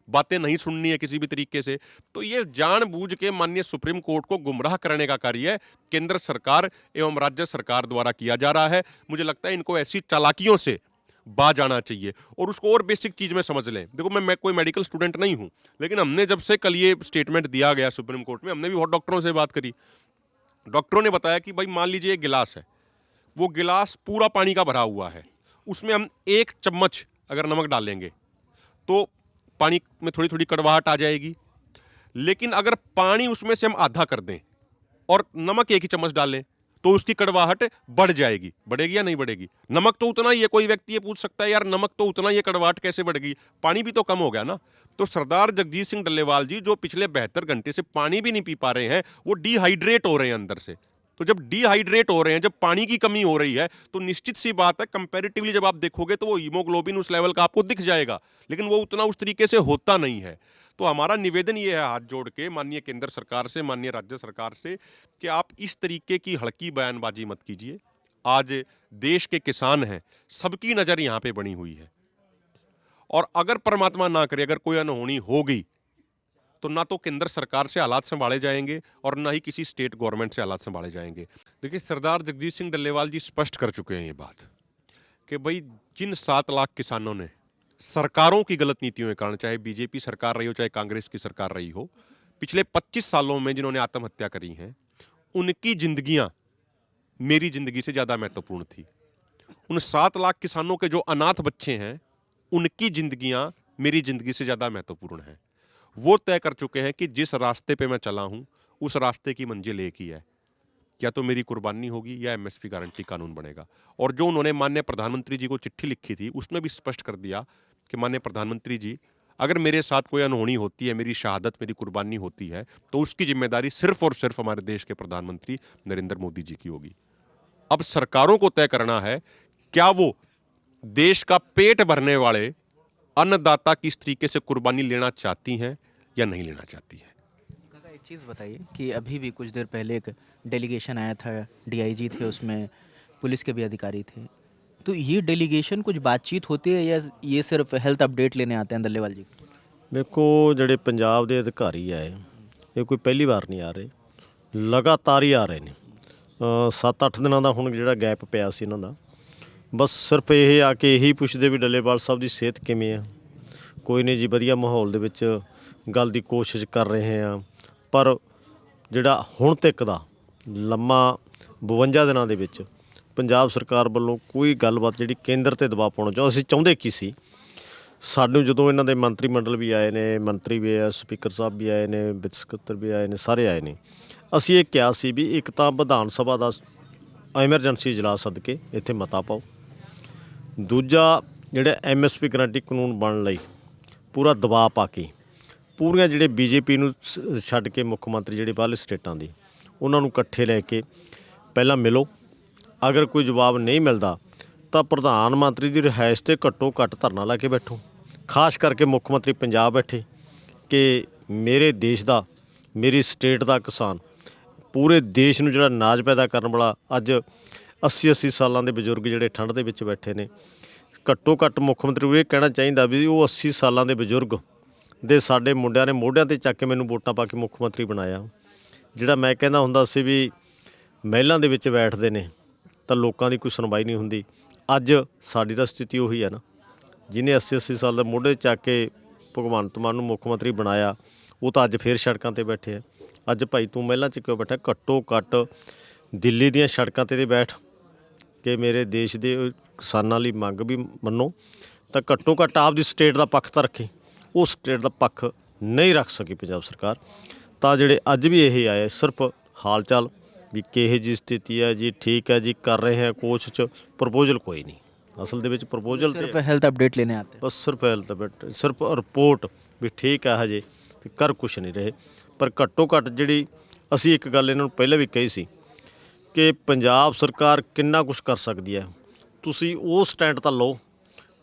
[SPEAKER 1] बातें नहीं सुननी है किसी भी तरीके से? तो ये जानबूझ के माननीय सुप्रीम कोर्ट को गुमराह करने का कार्य केंद्र सरकार एवं राज्य सरकार द्वारा किया जा रहा है। मुझे लगता है इनको ऐसी चालाकियों से बाज आना चाहिए। और उसको और बेसिक चीज में समझ लें। देखो, मैं कोई मेडिकल स्टूडेंट नहीं हूं, लेकिन हमने जब से कल ये स्टेटमेंट दिया गया सुप्रीम कोर्ट में, हमने भी बहुत डॉक्टरों से बात करी। डॉक्टरों ने बताया कि भाई मान लीजिए एक गिलास है, वो गिलास पूरा पानी का भरा हुआ है, उसमें हम 1 चम्मच अगर नमक डालेंगे तो पानी में थोड़ी थोड़ी कड़वाहट आ जाएगी। लेकिन अगर पानी उसमें से हम आधा कर दें और नमक 1 ही चम्मच डालें तो उसकी कड़वाहट बढ़ जाएगी। बढ़ेगी या नहीं बढ़ेगी? नमक तो उतना ही है। कोई व्यक्ति ये पूछ सकता है यार नमक तो उतना ही है, कड़वाहट कैसे बढ़ गई? पानी भी तो कम हो गया ना। तो सरदार जगजीत सिंह डल्लेवाल जी जो पिछले 72 घंटे से पानी भी नहीं पी पा रहे हैं, वो डिहाइड्रेट हो रहे हैं अंदर से। तो जब डिहाइड्रेट हो रहे हैं, जब पानी की कमी हो रही है, तो निश्चित सी बात है कंपैरेटिवली जब आप देखोगे तो वो हीमोग्लोबिन उस लेवल का आपको दिख जाएगा, लेकिन वो उतना उस तरीके से होता नहीं है। तो हमारा निवेदन ये है हाथ जोड़ के माननीय केंद्र सरकार से, माननीय राज्य सरकार से, कि आप इस तरीके की हल्की बयानबाजी मत कीजिए। आज देश के किसान हैं, सबकी नजर यहां पे बनी हुई है, और अगर परमात्मा ना करे अगर कोई अनहोनी हो गई तो ना तो केंद्र सरकार से हालात संभाले जाएंगे और ना ही किसी स्टेट गवर्नमेंट से हालात संभाले जाएंगे। देखिए, सरदार जगजीत सिंह डल्लेवाल जी स्पष्ट कर चुके हैं ये बात कि भाई जिन 7 लाख किसानों ने सरकारों की गलत नीतियों के कारण, चाहे बीजेपी सरकार रही हो चाहे कांग्रेस की सरकार रही हो, पिछले 25 सालों में जिन्होंने आत्महत्या करी हैं, उनकी जिंदगियां मेरी जिंदगी से ज्यादा महत्वपूर्ण थी। उन 7 लाख किसानों के जो अनाथ बच्चे हैं, उनकी जिंदगियां मेरी जिंदगी से ज्यादा महत्वपूर्ण हैं। वो तय कर चुके हैं कि जिस रास्ते पे मैं चला हूं उस रास्ते की मंजिल एक ही है, या तो मेरी कुर्बानी होगी या एमएसपी गारंटी कानून बनेगा। और जो उन्होंने माननीय प्रधानमंत्री जी को चिट्ठी लिखी थी उसमें भी स्पष्ट कर दिया कि माननीय प्रधानमंत्री जी, अगर मेरे साथ कोई अनहोनी होती है, मेरी शहादत, मेरी कुर्बानी होती है, तो उसकी जिम्मेदारी सिर्फ और सिर्फ हमारे देश के प्रधानमंत्री नरेंद्र मोदी जी की होगी। अब सरकारों को तय करना है क्या वो देश का पेट भरने वाले अन्नदाता की इस तरीके से कुर्बानी लेना चाहती हैं या नहीं लेना चाहती है।
[SPEAKER 3] काका, एक चीज़ बताइए कि अभी भी कुछ देर पहले एक डेलीगेशन आया था, डीआईजी थे, उसमें पुलिस के भी अधिकारी थे, तो ये डेलीगेशन कुछ बातचीत होती है या ये सिर्फ हेल्थ अपडेट लेने आते हैं डल्लेवाल जी?
[SPEAKER 2] ਵੇਖੋ ਜਿਹੜੇ ਪੰਜਾਬ ਦੇ ਅਧਿਕਾਰੀ ਆਏ ਇਹ ਕੋਈ ਪਹਿਲੀ ਵਾਰ ਨਹੀਂ ਆ ਰਹੇ, ਲਗਾਤਾਰ ਹੀ ਆ ਰਹੇ ਨੇ। 7-8 ਦਿਨਾਂ ਦਾ ਹੁਣ ਜਿਹੜਾ ਗੈਪ ਪਿਆ ਸੀ ਇਹਨਾਂ ਦਾ, ਬਸ ਸਿਰਫ ਇਹ ਆ ਕੇ ਇਹੀ ਪੁੱਛਦੇ ਵੀ ਡੱਲੇਵਾਲ ਸਾਹਿਬ ਦੀ ਸਿਹਤ ਕਿਵੇਂ ਆ। ਕੋਈ ਨਹੀਂ ਜੀ, ਵਧੀਆ ਮਾਹੌਲ ਦੇ ਵਿੱਚ ਗੱਲ ਦੀ ਕੋਸ਼ਿਸ਼ ਕਰ ਰਹੇ ਆ, ਪਰ ਜਿਹੜਾ ਹੁਣ ਤੱਕ ਦਾ ਲੰਮਾ 52 ਦਿਨਾਂ ਦੇ ਵਿੱਚ ਪੰਜਾਬ ਸਰਕਾਰ ਵੱਲੋਂ ਕੋਈ ਗੱਲਬਾਤ ਜਿਹੜੀ ਕੇਂਦਰ 'ਤੇ ਦਬਾਅ ਪਾਉਣਾ ਅਸੀਂ ਚਾਹੁੰਦੇ ਕੀ ਸੀ। ਸਾਨੂੰ ਜਦੋਂ ਇਹਨਾਂ ਦੇ ਮੰਤਰੀ ਮੰਡਲ ਵੀ ਆਏ ਨੇ, ਮੰਤਰੀ ਵੀ ਆਏ, ਸਪੀਕਰ ਸਾਹਿਬ ਵੀ ਆਏ ਨੇ, ਵਿੱਤ ਸਕੱਤਰ ਵੀ ਆਏ ਨੇ, ਸਾਰੇ ਆਏ ਨੇ, ਅਸੀਂ ਇਹ ਕਿਹਾ ਸੀ ਵੀ ਇੱਕ ਤਾਂ ਵਿਧਾਨ ਸਭਾ ਦਾ ਐਮਰਜੈਂਸੀ ਇਜਲਾਸ ਸੱਦ ਕੇ ਇੱਥੇ ਮਤਾ ਪਾਓ, ਦੂਜਾ ਜਿਹੜਾ ਐਮਐਸਪੀ ਗਰੰਟੀ ਕਾਨੂੰਨ ਬਣਨ ਲਈ ਪੂਰਾ ਦਬਾਅ ਪਾ ਕੇ ਪੂਰੀਆਂ ਜਿਹੜੇ ਬੀਜੇਪੀ ਨੂੰ ਛੱਡ ਕੇ ਮੁੱਖ ਮੰਤਰੀ ਜਿਹੜੇ ਬਾਹਰਲੇ ਸਟੇਟਾਂ ਦੇ ਉਹਨਾਂ ਨੂੰ ਇਕੱਠੇ ਲੈ ਕੇ ਪਹਿਲਾਂ ਮਿਲੋ। ਅਗਰ ਕੋਈ ਜਵਾਬ ਨਹੀਂ ਮਿਲਦਾ ਤਾਂ ਪ੍ਰਧਾਨ ਮੰਤਰੀ ਦੀ ਰਿਹਾਇਸ਼ 'ਤੇ ਘੱਟੋ ਘੱਟ ਧਰਨਾ ਲਾ ਕੇ ਬੈਠੋ। ਖਾਸ ਕਰਕੇ ਮੁੱਖ ਮੰਤਰੀ ਪੰਜਾਬ ਬੈਠੇ ਕਿ ਮੇਰੇ ਦੇਸ਼ ਦਾ, ਮੇਰੀ ਸਟੇਟ ਦਾ ਕਿਸਾਨ, ਪੂਰੇ ਦੇਸ਼ ਨੂੰ ਜਿਹੜਾ ਅਨਾਜ ਪੈਦਾ ਕਰਨ ਵਾਲਾ ਅੱਜ 80-80 ਸਾਲਾਂ ਦੇ ਬਜ਼ੁਰਗ ਜਿਹੜੇ ਠੰਡ ਦੇ ਵਿੱਚ ਬੈਠੇ ਨੇ, ਘੱਟੋ ਘੱਟ ਮੁੱਖ ਮੰਤਰੀ ਨੂੰ ਇਹ ਕਹਿਣਾ ਚਾਹੀਦਾ ਵੀ ਉਹ 80 ਸਾਲਾਂ ਦੇ ਬਜ਼ੁਰਗ ਦੇ ਸਾਡੇ ਮੁੰਡਿਆਂ ਨੇ ਮੋਢਿਆਂ 'ਤੇ ਚੱਕ ਕੇ ਮੈਨੂੰ ਵੋਟਾਂ ਪਾ ਕੇ ਮੁੱਖ ਮੰਤਰੀ ਬਣਾਇਆ। ਜਿਹੜਾ ਮੈਂ ਕਹਿੰਦਾ ਹੁੰਦਾ ਸੀ ਵੀ ਮਹਿਲਾਂ ਦੇ ਵਿੱਚ ਬੈਠਦੇ ਨੇ ਤਾਂ ਲੋਕਾਂ ਦੀ ਕੋਈ ਸੁਣਵਾਈ ਨਹੀਂ ਹੁੰਦੀ, ਅੱਜ ਸਾਡੀ ਤਾਂ ਸਥਿਤੀ ਉਹੀ ਹੈ ਨਾ। ਜਿਹਨੇ 80-80 ਸਾਲ ਦੇ ਮੋਢੇ ਚੱਕ ਕੇ ਭਗਵੰਤ ਮਾਨ ਨੂੰ ਮੁੱਖ ਮੰਤਰੀ ਬਣਾਇਆ, ਉਹ ਤਾਂ ਅੱਜ ਫੇਰ ਸੜਕਾਂ 'ਤੇ ਬੈਠੇ ਆ। ਅੱਜ ਭਾਈ ਤੂੰ ਮਹਿਲਾਂ 'ਚ ਕਿਉਂ ਬੈਠਾ? ਘੱਟੋ ਘੱਟ ਦਿੱਲੀ ਦੀਆਂ ਸੜਕਾਂ ਤੇ ਬੈਠ ਕੇ ਮੇਰੇ ਦੇਸ਼ ਦੇ ਕਿਸਾਨਾਂ ਲਈ ਮੰਗ ਵੀ ਮੰਨੋ, ਤਾਂ ਘੱਟੋ ਘੱਟ ਆਪਦੀ ਸਟੇਟ ਦਾ ਪੱਖ ਤਾਂ ਰੱਖੇ। ਉਹ ਸਟੇਟ ਦਾ ਪੱਖ ਨਹੀਂ ਰੱਖ ਸਕੀ ਪੰਜਾਬ ਸਰਕਾਰ। ਤਾਂ ਜਿਹੜੇ ਅੱਜ ਵੀ ਇਹ ਆਏ ਸਿਰਫ ਹਾਲ ਚਾਲ ਵੀ ਕਿਹੋ ਜਿਹੀ ਸਥਿਤੀ ਹੈ ਜੀ, ਠੀਕ ਹੈ ਜੀ, ਕਰ ਰਹੇ ਹਾਂ ਕੋਸ਼ਿਸ਼, ਪ੍ਰਪੋਜ਼ਲ ਕੋਈ ਨਹੀਂ। ਅਸਲ ਦੇ ਵਿੱਚ ਪ੍ਰਪੋਜ਼ਲ
[SPEAKER 3] सिर्फ हेल्थ अपडेट लेने आते हैं।
[SPEAKER 2] ਬਸ ਸਿਰਫ ਹੈਲਥ ਬਟ ਸਿਰਫ ਰਿਪੋਰਟ ਵੀ ਠੀਕ ਹੈ ਹਜੇ, ਤੇ ਕਰ ਕੁਛ ਨਹੀਂ ਰਹੇ। ਪਰ ਘੱਟੋ ਘੱਟ ਜਿਹੜੀ ਅਸੀਂ ਇੱਕ ਗੱਲ ਇਹਨਾਂ ਨੂੰ ਪਹਿਲਾਂ ਵੀ ਕਹੀ ਸੀ ਕਿ ਪੰਜਾਬ ਸਰਕਾਰ ਕਿੰਨਾ ਕੁਛ ਕਰ ਸਕਦੀ ਹੈ, ਤੁਸੀਂ ਉਹ ਸਟੈਂਡ ਤਾਂ ਲਓ।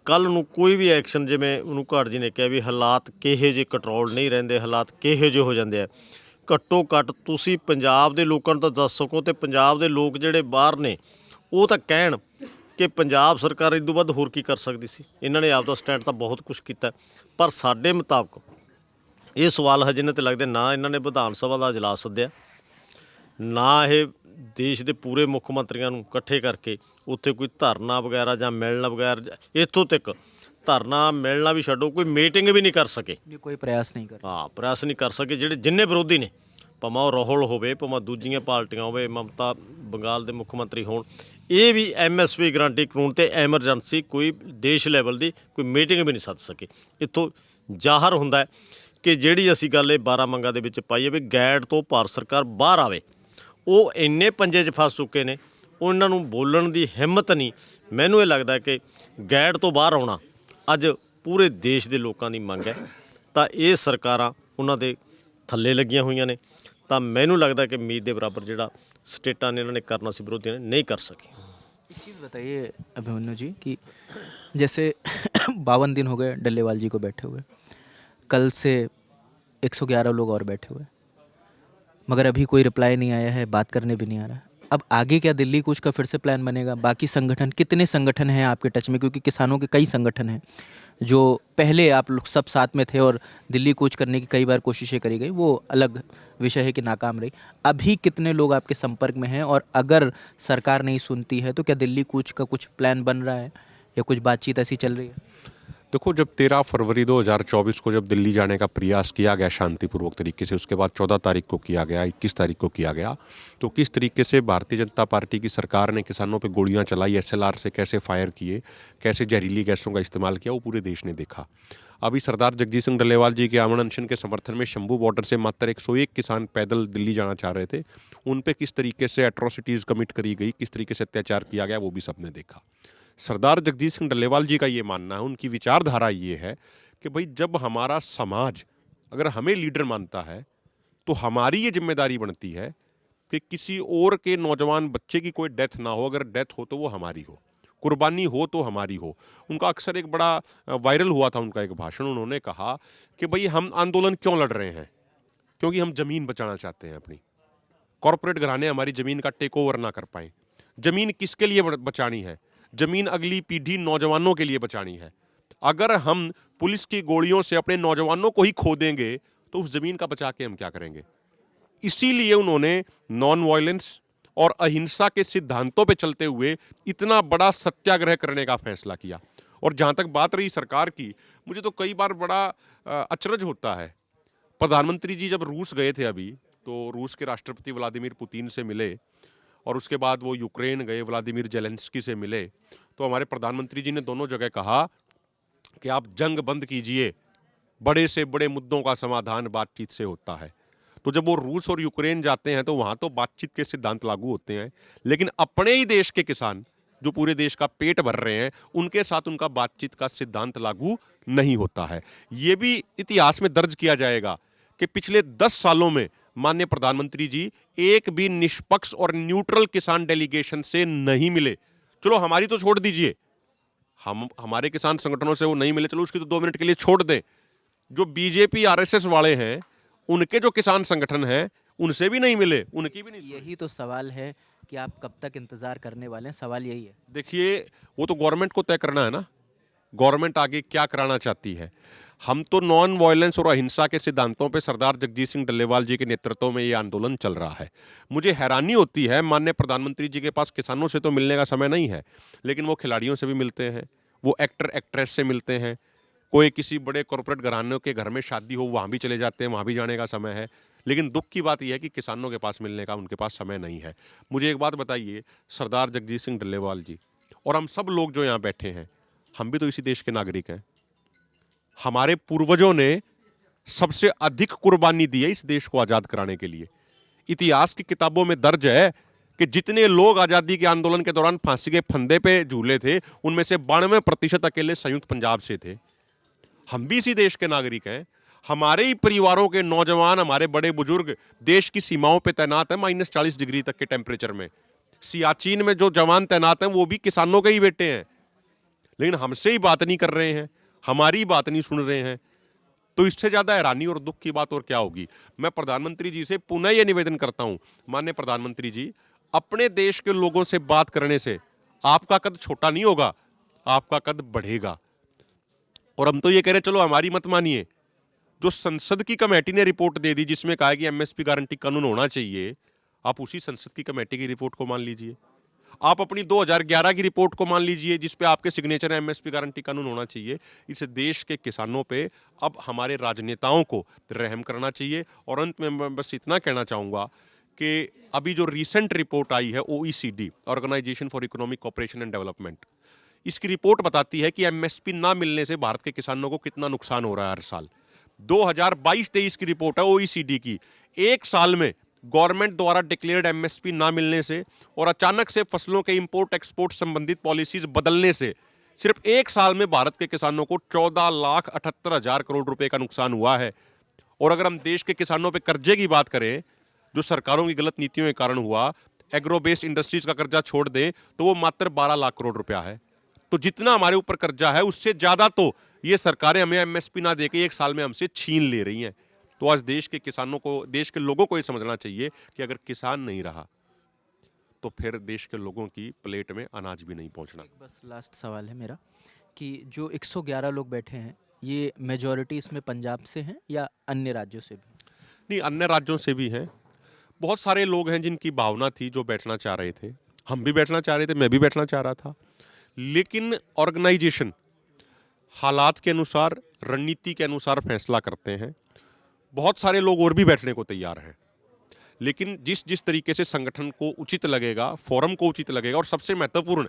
[SPEAKER 2] ਕੱਲ੍ਹ ਨੂੰ ਕੋਈ ਵੀ ਐਕਸ਼ਨ, ਜਿਵੇਂ ਉਹਨੂੰ ਘਾਟ ਜੀ ਨੇ ਕਿਹਾ ਵੀ ਹਾਲਾਤ ਕਿਹੋ ਜਿਹੇ ਕੰਟਰੋਲ ਨਹੀਂ ਰਹਿੰਦੇ, ਹਾਲਾਤ ਕਿਹੋ ਜਿਹੇ ਹੋ ਜਾਂਦੇ ਆ, ਘੱਟੋ ਘੱਟ ਤੁਸੀਂ ਪੰਜਾਬ ਦੇ ਲੋਕਾਂ ਨੂੰ ਤਾਂ ਦੱਸ ਸਕੋ, ਤੇ ਪੰਜਾਬ ਦੇ ਲੋਕ ਜਿਹੜੇ ਬਾਹਰ ਨੇ ਉਹ ਤਾਂ ਕਹਿਣ ਕਿ ਪੰਜਾਬ ਸਰਕਾਰ ਇਸ ਤੋਂ ਵੱਧ ਹੋਰ ਕੀ ਕਰ ਸਕਦੀ ਸੀ। ਇਹਨਾਂ ਨੇ ਆਪਦਾ ਸਟੈਂਡ ਤਾਂ ਬਹੁਤ ਕੁਝ ਕੀਤਾ, ਪਰ ਸਾਡੇ ਮੁਤਾਬਕ ਇਹ ਸਵਾਲ ਹਜੇ ਇਹਨਾਂ 'ਤੇ ਲੱਗਦੇ ਨਾ ਇਹਨਾਂ ਨੇ ਵਿਧਾਨ ਸਭਾ ਦਾ ਇਜਲਾਸ ਸੱਦਿਆ, ਨਾ ਇਹ ਦੇਸ਼ ਦੇ ਪੂਰੇ ਮੁੱਖ ਮੰਤਰੀਆਂ ਨੂੰ ਇਕੱਠੇ ਕਰਕੇ ਉੱਥੇ ਕੋਈ ਧਰਨਾ ਵਗੈਰਾ ਜਾਂ ਮਿਲਣ ਵਗੈਰਾ, ਇੱਥੋਂ ਤੱਕ ਧਰਨਾ ਮਿਲਣਾ ਵੀ ਛੱਡੋ, ਕੋਈ ਮੀਟਿੰਗ ਵੀ ਨਹੀਂ ਕਰ ਸਕੇ।
[SPEAKER 3] ये कोई प्रयास नहीं कर
[SPEAKER 2] ਹਾਂ, ਪ੍ਰੈਸ ਨਹੀਂ ਕਰ ਸਕੇ। ਜਿਹੜੇ ਜਿੰਨੇ ਵਿਰੋਧੀ ਨੇ, ਭਾਵੇਂ ਉਹ ਰਾਹੁਲ ਹੋਵੇ, ਭਾਵੇਂ ਦੂਜੀਆਂ ਪਾਰਟੀਆਂ ਹੋਵੇ, ਮਮਤਾ ਬੰਗਾਲ ਦੇ ਮੁੱਖ ਮੰਤਰੀ ਹੋਣ, ਇਹ ਵੀ ਐਮਐਸਪੀ ਗਰੰਟੀ ਕਾਨੂੰਨ ਤੇ ਐਮਰਜੈਂਸੀ ਕੋਈ ਦੇਸ਼ ਲੈਵਲ ਦੀ ਕੋਈ ਮੀਟਿੰਗ ਵੀ ਨਹੀਂ ਸੱਦ ਸਕੇ। ਇੱਥੋਂ ਜ਼ਾਹਰ ਹੁੰਦਾ ਹੈ ਕਿ ਜਿਹੜੀ ਅਸੀਂ ਗੱਲ ਇਹ 12 ਮੰਗਾਂ ਦੇ ਵਿੱਚ ਪਾਈ ਹੈ ਵੀ ਗੈਡ ਤੋਂ ਭਾਰਤ ਸਰਕਾਰ ਬਾਹਰ ਆਵੇ, ਉਹ ਇੰਨੇ ਪੰਜੇ 'ਚ ਫਸ ਚੁੱਕੇ ਨੇ, ਉਹਨਾਂ ਨੂੰ ਬੋਲਣ ਦੀ ਹਿੰਮਤ ਨਹੀਂ। ਮੈਨੂੰ ਇਹ ਲੱਗਦਾ ਕਿ ਗੈਡ ਤੋਂ ਬਾਹਰ ਆਉਣਾ ਅੱਜ ਪੂਰੇ ਦੇਸ਼ ਦੇ ਲੋਕਾਂ ਦੀ ਮੰਗ ਹੈ, ਤਾਂ ਇਹ ਸਰਕਾਰਾਂ ਉਹਨਾਂ ਦੇ ਥੱਲੇ ਲੱਗੀਆਂ ਹੋਈਆਂ ਨੇ। ਤਾਂ ਮੈਨੂੰ ਲੱਗਦਾ ਕਿ ਉਮੀਦ ਦੇ ਬਰਾਬਰ ਜਿਹੜਾ ਸਟੇਟਾਂ ਨੇ ਇਹਨਾਂ ਨੇ करना ਸੀ, ਵਿਰੋਧੀਆਂ ਨੇ नहीं कर सके।
[SPEAKER 3] एक चीज़ बताइए अभिमन्यु जी कि जैसे 52 दिन हो गए डल्लेवाल जी को बैठे हुए, कल से 111 लोग और बैठे हुए, मगर अभी कोई रिप्लाई नहीं आया है, बात करने भी नहीं आ रहा है। अब आगे क्या दिल्ली कूच का फिर से प्लान बनेगा? बाकी संगठन, कितने संगठन हैं आपके टच में? क्योंकि किसानों के कई संगठन हैं जो पहले आप लोग सब साथ में थे और दिल्ली कूच करने की कई बार कोशिशें करी गई, वो अलग विषय है कि नाकाम रही। अभी कितने लोग आपके संपर्क में हैं, और अगर सरकार नहीं सुनती है तो क्या दिल्ली कूच का कुछ प्लान बन रहा है या कुछ बातचीत ऐसी चल रही है?
[SPEAKER 1] देखो, जब 13 फरवरी 2024 को जब दिल्ली जाने का प्रयास किया गया शांतिपूर्वक तरीके से, उसके बाद 14 तारीख को किया गया, 21 तारीख को किया गया, तो किस तरीके से भारतीय जनता पार्टी की सरकार ने किसानों पे गोलियां चलाई, एसएलआर से कैसे फायर किए, कैसे जहरीली गैसों का इस्तेमाल किया, वो पूरे देश ने देखा। अभी सरदार जगजीत सिंह डल्लेवाल जी के आमरण अनशन के समर्थन में शंभू बॉर्डर से मात्र 101 किसान पैदल दिल्ली जाना चाह रहे थे, उन पे किस तरीके से एट्रोसिटीज़ कमिट करी गई, किस तरीके से अत्याचार किया गया, वो भी सबने देखा। सरदार जगजीत सिंह डल्लेवाल जी का ये मानना है, उनकी विचारधारा ये है कि भाई जब हमारा समाज अगर हमें लीडर मानता है तो हमारी ये जिम्मेदारी बनती है कि किसी और के नौजवान बच्चे की कोई डेथ ना हो, अगर डेथ हो तो वो हमारी हो, कुर्बानी हो तो हमारी हो। उनका अक्सर एक बड़ा वायरल हुआ था उनका एक भाषण, उन्होंने कहा कि भाई हम आंदोलन क्यों लड़ रहे हैं, क्योंकि हम ज़मीन बचाना चाहते हैं अपनी, कॉरपोरेट घराने हमारी ज़मीन का टेक ओवर ना कर पाएँ। ज़मीन किसके लिए बचानी है? ज़मीन अगली पीढ़ी नौजवानों के लिए बचानी है। अगर हम पुलिस की गोलियों से अपने नौजवानों को ही खो देंगे तो उस ज़मीन का बचा के हम क्या करेंगे? इसीलिए उन्होंने नॉन वायलेंस और अहिंसा के सिद्धांतों पे चलते हुए इतना बड़ा सत्याग्रह करने का फैसला किया। और जहाँ तक बात रही सरकार की, मुझे तो कई बार बड़ा अचरज होता है। प्रधानमंत्री जी जब रूस गए थे अभी, तो रूस के राष्ट्रपति व्लादिमीर पुतिन से मिले और उसके बाद वो यूक्रेन गए, व्लादिमीर जेलेंस्की से मिले, तो हमारे प्रधानमंत्री जी ने दोनों जगह कहा कि आप जंग बंद कीजिए, बड़े से बड़े मुद्दों का समाधान बातचीत से होता है। तो जब वो रूस और यूक्रेन जाते हैं तो वहाँ तो बातचीत के सिद्धांत लागू होते हैं, लेकिन अपने ही देश के किसान जो पूरे देश का पेट भर रहे हैं, उनके साथ उनका बातचीत का सिद्धांत लागू नहीं होता है। ये भी इतिहास में दर्ज किया जाएगा कि पिछले 10 सालों में माननीय प्रधानमंत्री जी एक भी निष्पक्ष और न्यूट्रल किसान डेलीगेशन से नहीं मिले। चलो हमारी तो छोड़ दीजिए, हमारे किसान संगठनों से वो नहीं मिले, चलो उसकी तो 2 मिनट के लिए छोड़ दें। जो बीजेपी आरएसएस वाले हैं, उनके जो किसान संगठन हैं, उनसे भी नहीं मिले, उनकी भी नहीं।
[SPEAKER 3] यही तो सवाल है कि आप कब तक इंतजार करने वाले हैं, सवाल यही है।
[SPEAKER 1] देखिए, वो तो गवर्नमेंट को तय करना है ना, गवर्नमेंट आगे क्या कराना चाहती है। हम तो नॉन वायलेंस और अहिंसा के सिद्धांतों पे सरदार जगजीत सिंह डल्लेवाल जी के नेतृत्व में ये आंदोलन चल रहा है। मुझे हैरानी होती है, माननीय प्रधानमंत्री जी के पास किसानों से तो मिलने का समय नहीं है, लेकिन वो खिलाड़ियों से भी मिलते हैं, वो एक्टर एक्ट्रेस से मिलते हैं, कोई किसी बड़े कॉर्पोरेट घरानों के घर में शादी हो वहाँ भी चले जाते हैं, वहाँ भी जाने का समय है। लेकिन दुख की बात यह है कि किसानों के पास मिलने का उनके पास समय नहीं है। मुझे एक बात बताइए, सरदार जगजीत सिंह डल्लेवाल जी और हम सब लोग जो यहाँ बैठे हैं, हम भी तो इसी देश के नागरिक हैं। हमारे पूर्वजों ने सबसे अधिक कुर्बानी दी है इस देश को आजाद कराने के लिए। इतिहास की किताबों में दर्ज है कि जितने लोग आजादी के आंदोलन के दौरान फांसी के फंदे पे झूले थे, उनमें से 92% अकेले संयुक्त पंजाब से थे। हम भी इसी देश के नागरिक हैं। हमारे ही परिवारों के नौजवान, हमारे बड़े बुजुर्ग देश की सीमाओं पे तैनात हैं -40 डिग्री तक के टेम्परेचर में। सियाचिन में जो जवान तैनात हैं वो भी किसानों के ही बेटे हैं, लेकिन हमसे ही बात नहीं कर रहे हैं, हमारी बात नहीं सुन रहे हैं। तो इससे ज्यादा हैरानी और दुख की बात और क्या होगी। मैं प्रधानमंत्री जी से पुनः यह निवेदन करता हूं, माननीय प्रधानमंत्री जी, अपने देश के लोगों से बात करने से आपका कद छोटा नहीं होगा, आपका कद बढ़ेगा। और हम तो ये कह रहे हैं, चलो हमारी मत मानिए, जो संसद की कमेटी ने रिपोर्ट दे दी जिसमें कहा कि एमएसपी गारंटी कानून होना चाहिए, आप उसी संसद की कमेटी की रिपोर्ट को मान लीजिए। आप अपनी 2011 की रिपोर्ट को मान लीजिए जिस पे आपके सिग्नेचर है, एमएसपी गारंटी कानून होना चाहिए। इस देश के किसानों पे अब हमारे राजनेताओं को रहम करना चाहिए। और अंत में मैं बस इतना कहना चाहूंगा कि अभी जो रिसेंट रिपोर्ट आई है OECD, organisation for economic cooperation and development, इसकी रिपोर्ट बताती है कि एमएसपी ना मिलने से भारत के किसानों को कितना नुकसान हो रहा है हर साल। 2022-23 की रिपोर्ट है ओईसीडी की। एक साल में गवर्नमेंट द्वारा डिक्लेयर्ड एमएसपी ना मिलने से और अचानक से फसलों के इंपोर्ट एक्सपोर्ट संबंधित पॉलिसीज बदलने से सिर्फ एक साल में भारत के किसानों को 14,78,000 करोड़ रुपए का नुकसान हुआ है। और अगर हम देश के किसानों पे कर्जे की बात करें, जो सरकारों की गलत नीतियों के कारण हुआ, एग्रो बेस्ड इंडस्ट्रीज का कर्जा छोड़ दें तो वो मात्र 12 लाख करोड़ रुपया है। तो जितना हमारे ऊपर कर्जा है उससे ज्यादा तो ये सरकारें हमें एमएसपी ना देके एक साल में हमसे छीन ले रही हैं। तो आज देश के किसानों को, देश के लोगों को ये समझना चाहिए कि अगर किसान नहीं रहा तो फिर देश के लोगों की प्लेट में अनाज भी नहीं पहुंचना।
[SPEAKER 3] बस लास्ट सवाल है मेरा कि जो 111 लोग बैठे हैं, ये मेजॉरिटी इसमें पंजाब से हैं या अन्य राज्यों से भी?
[SPEAKER 1] नहीं, अन्य राज्यों से भी हैं। बहुत सारे लोग हैं जिनकी भावना थी, जो बैठना चाह रहे थे। हम भी बैठना चाह रहे थे, मैं भी बैठना चाह रहा था, लेकिन ऑर्गेनाइजेशन हालात के अनुसार, रणनीति के अनुसार फैसला करते हैं। बहुत सारे लोग और भी बैठने को तैयार हैं, लेकिन जिस जिस तरीके से संगठन को उचित लगेगा, फोरम को उचित लगेगा, और सबसे महत्वपूर्ण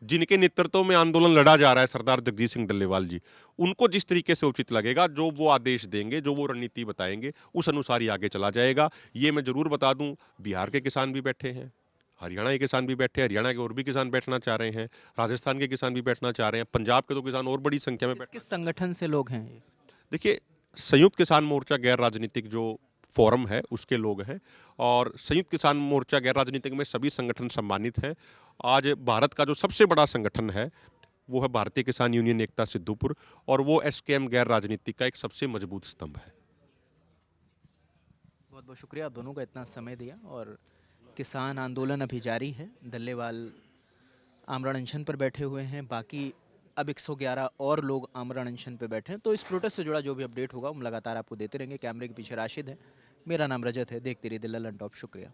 [SPEAKER 1] जिनके नेतृत्व में आंदोलन लड़ा जा रहा है, सरदार जगजीत सिंह डल्लेवाल जी, उनको जिस तरीके से उचित लगेगा, जो वो आदेश देंगे, जो वो रणनीति बताएंगे, उस अनुसार ही आगे चला जाएगा। ये मैं जरूर बता दूं, बिहार के किसान भी बैठे हैं, हरियाणा के किसान भी बैठे हैं, हरियाणा के और भी किसान बैठना चाह रहे हैं, राजस्थान के किसान भी बैठना चाह रहे हैं, पंजाब के तो किसान और बड़ी संख्या में
[SPEAKER 3] किस संगठन से लोग हैं ये?
[SPEAKER 1] देखिए, संयुक्त किसान मोर्चा गैर राजनीतिक जो फोरम है उसके लोग हैं, और संयुक्त किसान मोर्चा गैर राजनीतिक में सभी संगठन सम्मानित हैं। आज भारत का जो सबसे बड़ा संगठन है वो है भारतीय किसान यूनियन एकता सिद्धूपुर, और वो एसकेएम गैर राजनीतिक का एक सबसे मजबूत स्तंभ है।
[SPEAKER 3] बहुत बहुत शुक्रिया आप दोनों का इतना समय दिया। और किसान आंदोलन अभी जारी है, डल्लेवाल आमरण अनशन पर बैठे हुए हैं, बाकी अब 111 और लोग आमरण अनशन पर बैठे हैं। तो इस प्रोटेस्ट से जुड़ा जो भी अपडेट होगा हम लगातार आपको देते रहेंगे। कैमरे के पीछे राशिद है, मेरा नाम रजत है। देखते रहिए दिल्ली लन टॉप। शुक्रिया।